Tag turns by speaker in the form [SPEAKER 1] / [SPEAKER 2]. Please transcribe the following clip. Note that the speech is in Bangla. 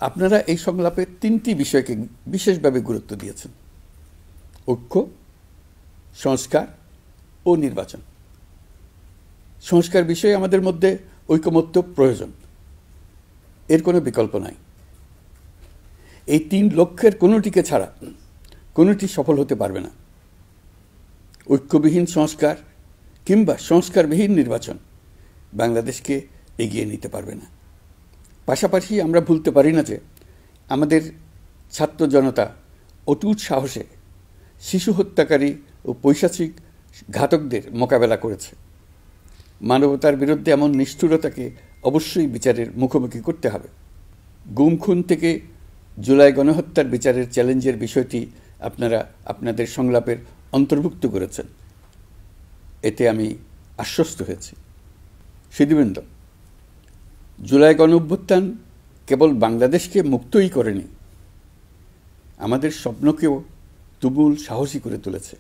[SPEAKER 1] আপনারা এই সংলাপে তিনটি বিষয়কে বিশেষভাবে গুরুত্ব দিয়েছেন: ঐক্য, সংস্কার ও নির্বাচন। সংস্কার বিষয়ে আমাদের মধ্যে ঐকমত্য প্রয়োজন, এর কোনো বিকল্প নাই। এই তিন লক্ষ্যের কোনোটিকে ছাড়া কোনোটি সফল হতে পারবে না। ঐক্যবিহীন সংস্কার কিংবা সংস্কারবিহীন নির্বাচন বাংলাদেশকে এগিয়ে নিতে পারবে না। পাশাপাশি আমরা ভুলতে পারি না যে আমাদের ছাত্র জনতা অটুট সাহসে শিশু হত্যাকারী ও পৈশাচিক ঘাতকদের মোকাবেলা করেছে। মানবতার বিরুদ্ধে এমন নিষ্ঠুরতাকে অবশ্যই বিচারের মুখোমুখি করতে হবে। গুম খুন থেকে জুলাই গণহত্যার বিচারের চ্যালেঞ্জের বিষয়টি আপনারা আপনাদের সংলাপের অন্তর্ভুক্ত করেছেন, এতে আমি আশ্বস্ত হয়েছি। সুধীবৃন্দ, জুলাই গণঅভ্যুত্থান কেবল বাংলাদেশকে মুক্তই করেনি, আমাদের স্বপ্নকেও তুমুল সাহসী করে তুলেছে।